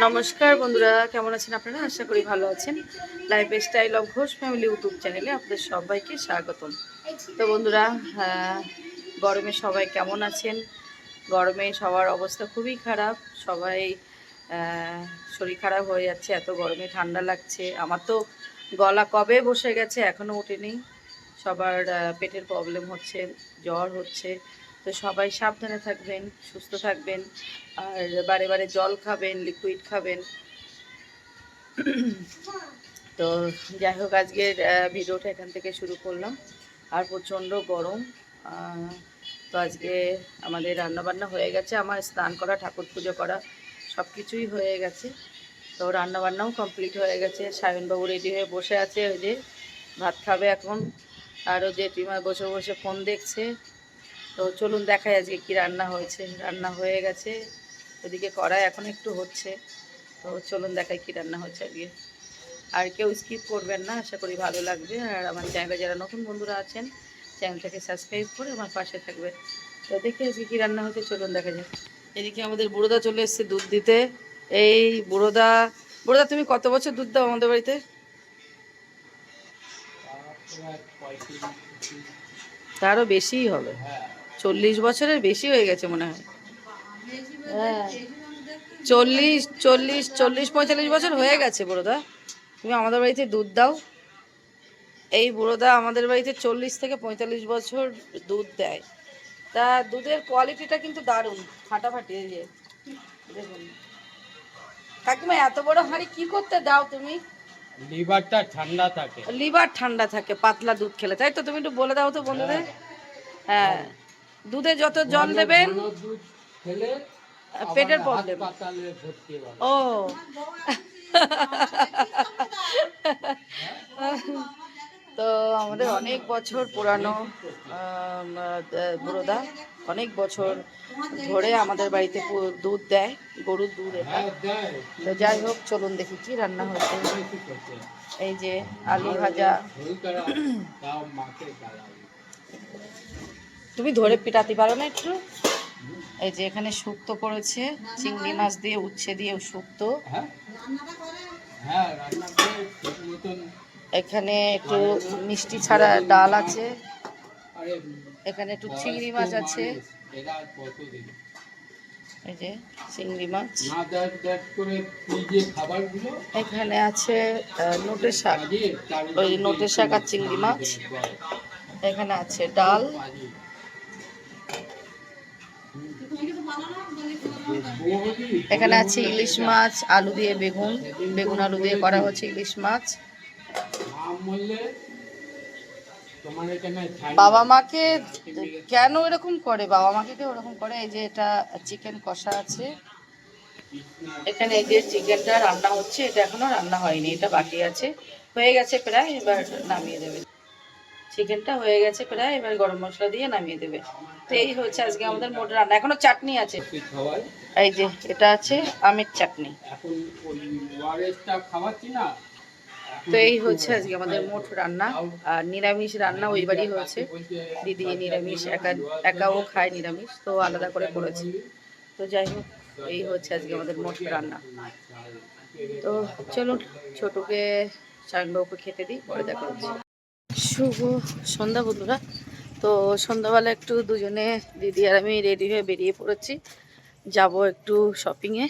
নমস্কার বন্ধুরা, কেমন আছেন আপনারা? আশা করি ভালো আছেন। Life style of Ghosh family YouTube চ্যানেলে আপনাদের সবাইকে স্বাগতম। তো বন্ধুরা, গরমে সবাই কেমন আছেন? গরমে সবার অবস্থা খুবই খারাপ। সবাই শরীর খারাপ হয়ে যাচ্ছে, এত গরমে ঠান্ডা লাগছে। আমার তো গলা কবে বসে গেছে, এখনও ওঠেনি। সবার পেটের প্রবলেম হচ্ছে, জ্বর হচ্ছে। তো সবাই সাবধানে থাকবেন, সুস্থ থাকবেন, আর বারে বারে জল খাবেন, লিকুইড খাবেন। তো যাই হোক, আজকের ভিডিওটা এখান থেকে শুরু করলাম। আর প্রচণ্ড গরম। তো আজকে আমাদের রান্নাবান্না হয়ে গেছে, আমার স্নান করা, ঠাকুর পুজো করা সব কিছুই হয়ে গেছে। তো রান্নাবান্নাও কমপ্লিট হয়ে গেছে। সায়নবাবু রেডি হয়ে বসে আছে, ওই যে ভাত খাবে এখন। আর ও জেঠিমা বসে বসে ফোন দেখছে। তো চলুন দেখাই আজকে কি রান্না হয়েছে। রান্না হয়ে গেছে, ওদিকে কড়াই এখন একটু হচ্ছে। তো চলুন দেখাই কি রান্না হয়েছে আজকে। আর কেউ স্কিপ করবেন না, আশা করি ভালো লাগবে। আর আমার চ্যানেলে যারা নতুন বন্ধুরা আছেন, চ্যানেলটাকে সাবস্ক্রাইব করে আমার পাশে থাকবে। তো দেখে আজকে কী রান্না হয়েছে, চলুন দেখা যাক। এদিকে আমাদের বুড়োদা চলে এসছে দুধ দিতে। এই বুড়োদা, বুড়োদা তুমি কত বছর দুধ দাও আমাদের বাড়িতে? তারও বেশিই হবে, 40 বছরের বেশি হয়ে গেছে মনে হয়। হ্যাঁ, 40-45 হয়ে গেছে বুড়োদা, তুমি আমাদের বাড়িতে দুধ দাও। এই বুড়োদা আমাদের বাড়িতে 40 থেকে 45 বছর দুধ দেয়। তা দুধের কোয়ালিটিটা কিন্তু দারুণ, ফাটাফাটি। এই যে দেখুন কাকিমা, এত বড় হাঁড়ি কি করতে দাও তুমি? লিভারটা ঠান্ডা থাকে। লিভার ঠান্ডা থাকে পাতলা দুধ খেলে, তাই তো? তুমি একটু বলে দাও তো বন্ধুদের। হ্যাঁ, দুধে যত জল দেবেন দুধ খেলে পেটের প্রবলেম। হাসপাতালে ভর্তি হবে। ও তো আমাদের অনেক বছর পুরানো বুড়োদা, অনেক বছর ধরে আমাদের বাড়িতে দুধ দেয়, গরুর দুধ এটা। তো যাই হোক, চলুন দেখি কি রান্না হয়েছে। এই যে আলু ভাজা। তুমি ধরে পিটাতে পারো না একটু? এই যে এখানে শুক্তো করেছে, চিংড়ি মাছ দিয়ে, উচ্ছে দিয়ে শুক্তো। এখানে একটু মিষ্টি ছাড়া ডাল আছে, এখানে একটু চিংড়ি মাছ আছে। এই যে চিংড়ি মাছ। এখানে আছে নোটের শাক, ওই নোটের শাক আর চিংড়ি মাছ। এখানে আছে ডাল। এখানে আছে ইলিশ মাছ, আলু দিয়ে বেগুন, বেগুন আলু দিয়ে করা হচ্ছে ইলিশ মাছ। বাবা মাকে কেন এরকম করে, বাবা মাকে কেউ এরকম করে? এই যে এটা চিকেন কষা আছে। এখানে এই যে চিকেনটা রান্না হচ্ছে, এটা এখনো রান্না হয়নি, এটা বাকি আছে। হয়ে গেছে প্রায়, এবার নামিয়ে দেবে। চিকেনটা হয়ে গেছে প্রায়, এবার গরম মশলা দিয়ে নামিয়ে দেবে। তো এই হচ্ছে আজকে আমাদের মোট রান্না। এখনো চাটনি আছে, এই যে এটা আছে আমের চাটনি। তো এই হচ্ছে আজকে আমাদের মোট রান্না। আর নিরামিষ রান্না ওই বাড়ি হয়েছে, দিদি নিরামিষ একাও খায় নিরামিষ, তো আলাদা করে করেছি। তো যাই হোক, এই হচ্ছে আজকে আমাদের মোট রান্না। তো চলুন ছোটুকে সায়নবাবুকে খেতে দিই, পরে দেখা হচ্ছে। শুভ সন্ধ্যা বন্ধুরা। তো সন্ধ্যাবেলা একটু দুজনে দিদি আর আমি রেডি হয়ে বেরিয়ে পড়েছি, যাব একটু শপিংয়ে।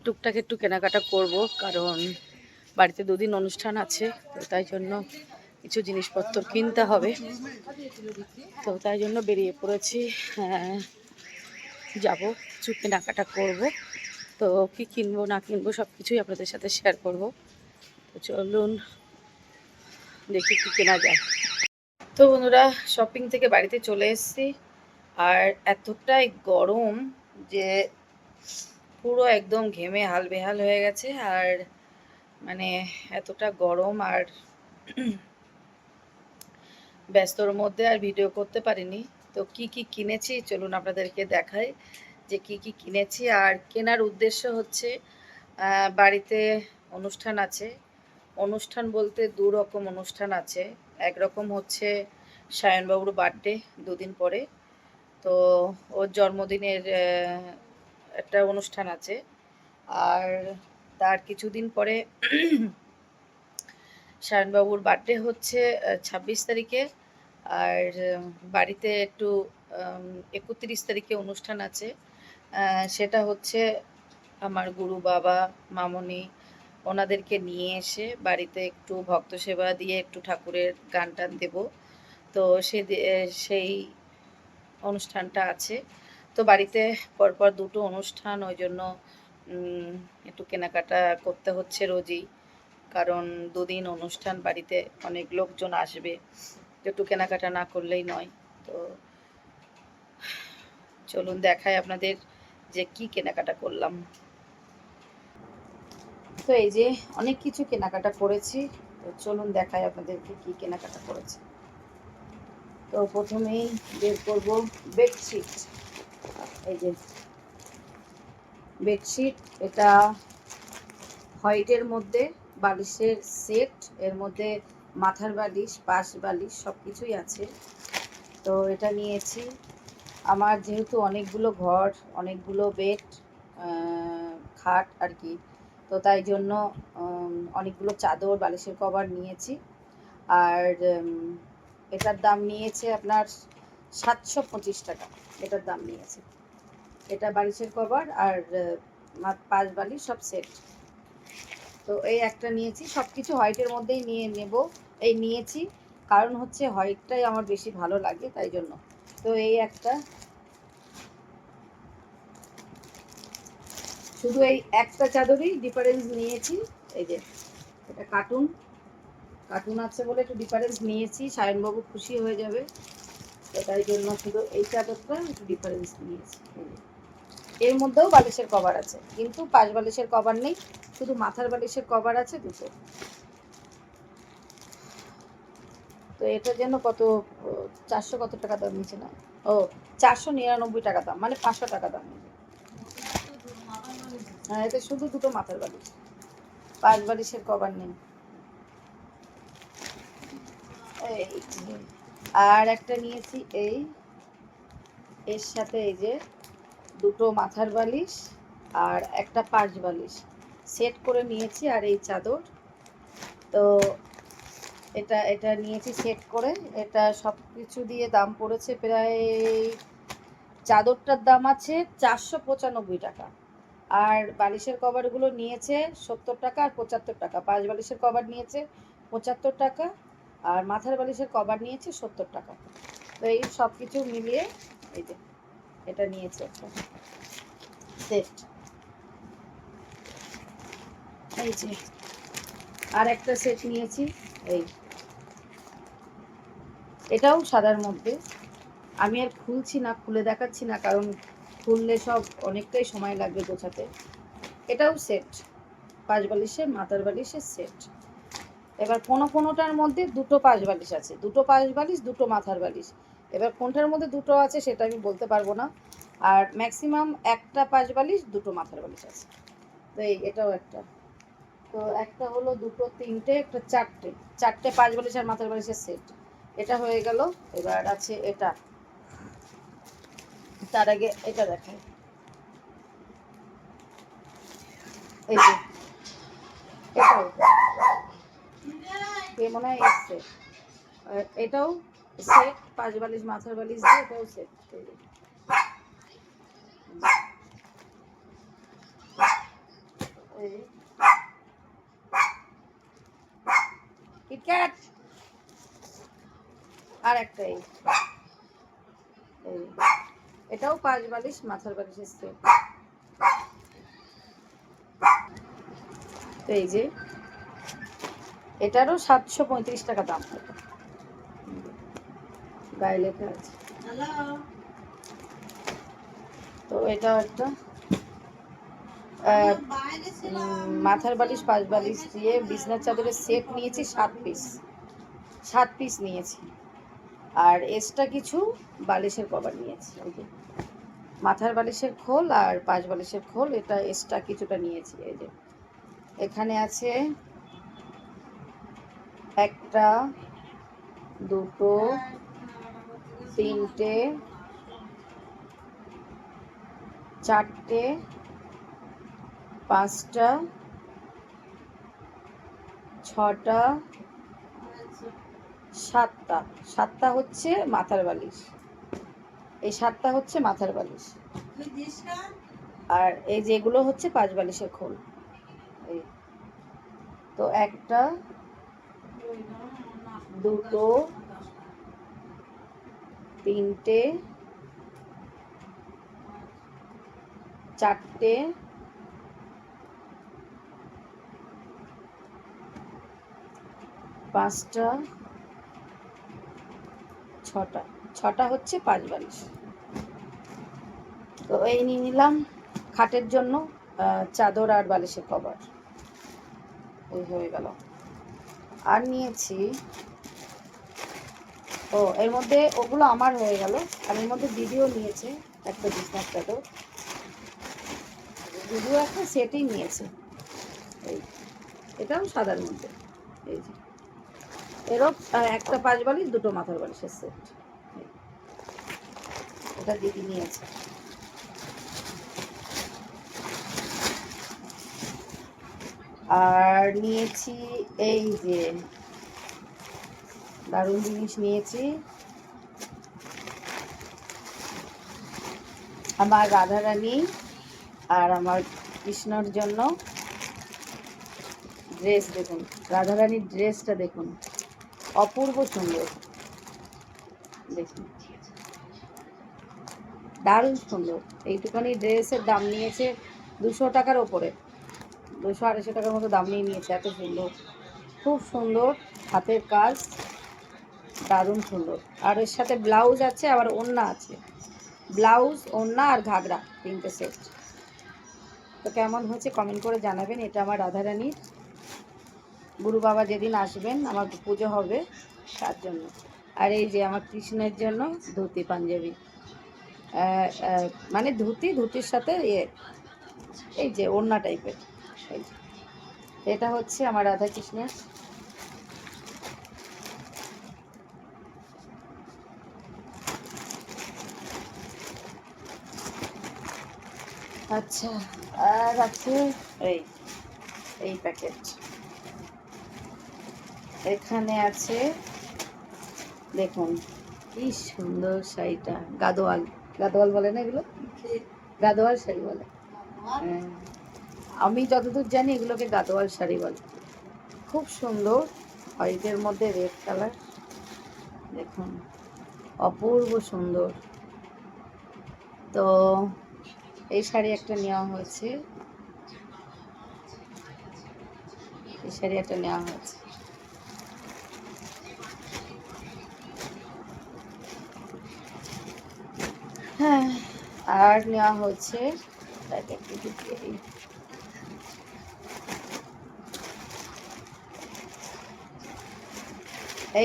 টুকটাক একটু কেনাকাটা করব, কারণ বাড়িতে দুদিন অনুষ্ঠান আছে, তো তাই জন্য কিছু জিনিসপত্র কিনতে হবে। তো তাই জন্য বেরিয়ে পড়েছি। যাব, কিছু কেনাকাটা করব। তো কি কিনবো না কিনবো সব কিছুই আপনাদের সাথে শেয়ার করব। তো চলুন দেখি কি কেনা যায়। তো বন্ধুরা, শপিং থেকে বাড়িতে চলে এসেছি। আর এতটাই গরম যে পুরো একদম ঘেমে হাল বেহাল হয়ে গেছে। আর মানে এতটা গরম, আর ব্যস্তর মধ্যে আর ভিডিও করতে পারিনি। তো কি কি কিনেছি চলুন আপনাদেরকে দেখাই, যে কি কি কিনেছি। আর কেনার উদ্দেশ্য হচ্ছে বাড়িতে অনুষ্ঠান আছে। অনুষ্ঠান বলতে দু রকম অনুষ্ঠান আছে। একরকম হচ্ছে সায়নবাবুর বার্থডে, দুদিন পরে। তো ওর জন্মদিনের একটা অনুষ্ঠান আছে। আর তার কিছুদিন পরে সায়নবাবুর বার্থডে হচ্ছে ২৬ তারিখে। আর বাড়িতে একটু ৩১ তারিখে অনুষ্ঠান আছে। সেটা হচ্ছে আমার গুরু বাবা, মামনি ওনাদেরকে নিয়ে এসে বাড়িতে একটু ভক্ত সেবা দিয়ে একটু ঠাকুরের গান টান দেবো। তো সেই অনুষ্ঠানটা আছে। তো বাড়িতে পরপর দুটো অনুষ্ঠান, ওই জন্য একটু কেনাকাটা করতে হচ্ছে রোজই, কারণ দুদিন অনুষ্ঠান, বাড়িতে অনেক লোকজন আসবে, একটু কেনাকাটা না করলেই নয়। তো চলুন দেখাই আপনাদের যে কি কেনাকাটা করলাম। তো এই যে অনেক কিছু কেনাকাটা করেছি, তো চলুন দেখাই আপনাদেরকে কি কেনাকাটা করেছি। তো প্রথমেই বের করব বেডশিট। এই যে বেডশিট, এটা হোয়াইটের মধ্যে বালিশের সেট, এর মধ্যে মাথার বালিশ, পাশ বালিশ সব কিছুই আছে। তো এটা নিয়েছি। আমার যেহেতু অনেকগুলো ঘর, অনেকগুলো বেড, খাট আর কি, তো তাই জন্য অনেকগুলো চাদর, বালিশের কভার নিয়েছি। আর এটার দাম নিয়েছে আপনার 725 টাকা এটার দাম নিয়েছে। এটা বালিশের কভার আর পাশ বালিশ সব সেট। তো এই একটা নিয়েছি, সব কিছু হোয়াইটের মধ্যেই নিয়েছি, কারণ হচ্ছে হোয়াইটটাই আমার বেশি ভালো লাগে, তাই জন্য। তো এই একটা, শুধু এই একটা চাদরই ডিফারেন্স নিয়েছি। এই যে এটা কার্টুন আছে বলে একটু ডিফারেন্স নিয়েছি, সায়নবাবু খুশি হয়ে যাবে, তো তাই জন্য শুধু এই চাদরটা একটু ডিফারেন্স নিয়েছি। এর মধ্যেও বালিশের কভার আছে, কিন্তু পাশ বালিশের কভার নেই, শুধু মাথার বালিশের কভার আছে দুটো। তো এটার জন্য কত 400 কত টাকা দাম নিচ্ছে না, ও 499 টাকা দাম, মানে 500 টাকা দাম। হ্যাঁ, এটা শুধু দুটো মাথার বালিশ, পাশ বালিশের কভার নেই। এই আর একটা নিয়েছি, এর সাথে এই যে দুটো মাথার বালিশ আর একটা পাশ বালিশ সেট করে নিয়েছি, আর এই চাদর। তো এটা নিয়েছি সেট করে। এটা সব কিছু দিয়ে দাম পড়েছে প্রায়, চাদরটার দাম আছে 495 টাকা, আর বালিশের কভারগুলো নিয়েছে 70 টাকা আর 75 টাকা। পাশ বালিশের কভার নিয়েছে 75 টাকা, আর মাথার বালিশের কভার নিয়েছে 70 টাকা। তো এই সব কিছু মিলিয়ে এই যে এটা নিয়েছে একটা সেট। এই যে আর একটা সেট নিয়েছি, এটাও সাদার মধ্যে। আমি আর খুলছি না, খুলে দেখাচ্ছি না, কারণ খুললে সব অনেকটাই সময় লাগবে গোছাতে। এটাও সেট, পাঁচ বালিশের মাথার বালিশের সেট। এবার কোনোটার মধ্যে দুটো পাশ বালিশ আছে, দুটো পাশ বালিশ, দুটো মাথার বালিশ। এবার কোনটার মধ্যে দুটো আছে সেটা আমি বলতে পারবো না, আর ম্যাক্সিমাম একটা পাশ বালিশ, দুটো মাথার বালিশ আছে। তো এটাও একটা। তো একটা হলো, দুটো, তিনটে, একটা চারটে পাঁচ বালিশ আর মাথার বালিশের সেট। এটা হয়ে গেল। এবার আছে এটা, তার আগে এটা দেখাই। এই যে এটাও মনে হয় এসছে, এটাও সেট, পাঁচ বালিশ মাথার বালিশ দিয়ে, এটাও সেট। কিটক্যাট। আর একটা এটাও পাঁচ বালিশ মাথার বালিশের সেট। তো এই যে এটারও 735 টাকা দাম, গায়ে লেখা আছে। তো এটাও একটা মাথার বালিশ পাঁচ বালিশ দিয়ে বিছনার চাদরের সেট নিয়েছি 7 পিস নিয়েছি, আর এক্সট্রা কিছু বালিশের কভার নিয়েছি। ওই যে মাথার বালিশের খোল আর পাঁচ বালিশের খোল, এটা এক্সট্রা কিছুটা নিয়েছি। এই যে এখানে আছে একটা, দুটো, তিনটে, চারটে, পাঁচটা, 6টা, 7টা। 7টা হচ্ছে মাথার বালিশ, এই 7টা হচ্ছে মাথার বালিশ, আর এই যেগুলো হচ্ছে 5 বালিশের খোল। এই তো 1টা, 2টো, 3টে, 4টে, 5টা, 6টা। 6টা হচ্ছে 5 বালিশ। তো এই নিয়ে নিলাম খাটের জন্য চাদর আর বালিশের কভার। এই হয়ে গেল। আর নিয়েছি, ও এর মধ্যে ওগুলো আমার হয়ে গেল, আর এর মধ্যে দিদিও নিয়েছে একটা বিছনার চাদর, দিদিও একটা সেটই নিয়েছে। এই এটাও সাদার মধ্যে। এই যে এরও একটা 5 বালিশ, 2টো মাথার বালিশের সেট, এটা দিদি নিয়েছে। আর নিয়েছি এই যে দারুণ জিনিস নিয়েছি, আমার রাধারানী আর আমার কৃষ্ণর জন্য ড্রেস। দেখুন রাধারানীর ড্রেসটা দেখুন, অপূর্ব সুন্দর, দেখুন দারুণ সুন্দর। এইটুখানি ড্রেসের দাম নিয়েছে 200 টাকার ওপরে, 200-250 টাকার মতো দাম নিয়ে নিয়েছে। এত সুন্দর, খুব সুন্দর হাতের কাজ, দারুণ সুন্দর। আর এর সাথে ব্লাউজ আছে, আবার ওড়না আছে, ব্লাউজ, ওড়না আর ঘাগরা, 3টে সেট। তো কেমন হয়েছে কমেন্ট করে জানাবেন। এটা আমার রাধারানীর, গুরু বাবা যেদিন আসবেন আমার পুজো হবে তার জন্য। আর এই যে আমার কৃষ্ণের জন্য ধুতি পাঞ্জাবি, মানে ধুতির সাথে এই যে ওড়না টাইপের। এই যে এটা হচ্ছে আমার রাধা কৃষ্ণের। আচ্ছা, আর আছে এই প্যাকেট, এখানে আছে দেখুন কি সুন্দর শাড়িটা, গাদোয়াল, গাদোয়াল বলে না এগুলো, গাদোয়াল শাড়ি বলে। হ্যাঁ, আমি যতদূর জানি এগুলোকে গাদোয়াল শাড়ি বলে। খুব সুন্দর, হোয়াইটের মধ্যে রেড কালার, দেখুন অপূর্ব সুন্দর। তো এই শাড়ি একটা নেওয়া হয়েছে, এই শাড়ি একটা নেওয়া হয়েছে। হ্যাঁ, আর নেওয়া হচ্ছে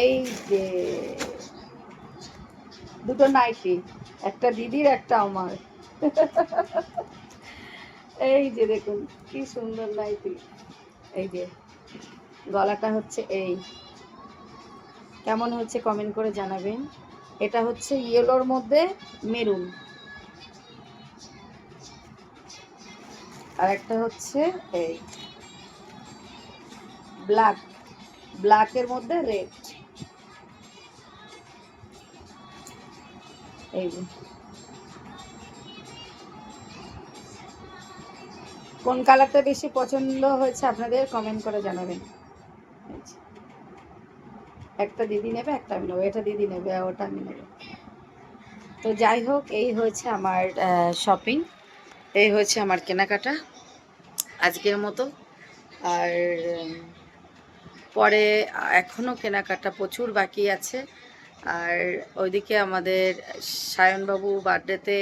এই যে 2টো নাইটি, একটা দিদির একটা আমার। এই যে দেখুন কি সুন্দর নাইটি, এই যে গলাটা হচ্ছে এই, কেমন হচ্ছে কমেন্ট করে জানাবেন। এটা হচ্ছে ইয়েলোর মধ্যে মেরুন, আর একটা হচ্ছে এই ব্ল্যাক, ব্ল্যাকের মধ্যে রেড। এই যে কোন কালারটা বেশি পছন্দ হয়েছে আপনাদের কমেন্ট করে জানাবেন। একটা দিদি নেবে, একটা আমি নেবো, এটা দিদি নেবে, ওটা আমি নেবো। তো যাই হোক, এই হয়েছে আমার শপিং, এই হয়েছে আমার কেনাকাটা আজকের মতো। আর পরে এখনও কেনাকাটা প্রচুর বাকি আছে। আর ওইদিকে আমাদের সায়নবাবু বার্থডেতে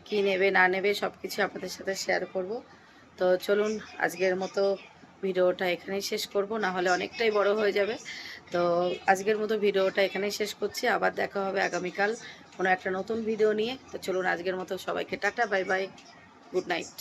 কী নেবে না নেবে সব কিছু আপনাদের সাথে শেয়ার করব। তো চলুন আজকের মতো ভিডিওটা এখানেই শেষ করব, না হলে অনেকটাই বড় হয়ে যাবে। তো আজকের মতো ভিডিওটা এখানেই শেষ করছি, আবার দেখা হবে আগামীকাল কোনো একটা নতুন ভিডিও নিয়ে। তো চলুন আজকের মতো সবাইকে tata, bye bye, good night.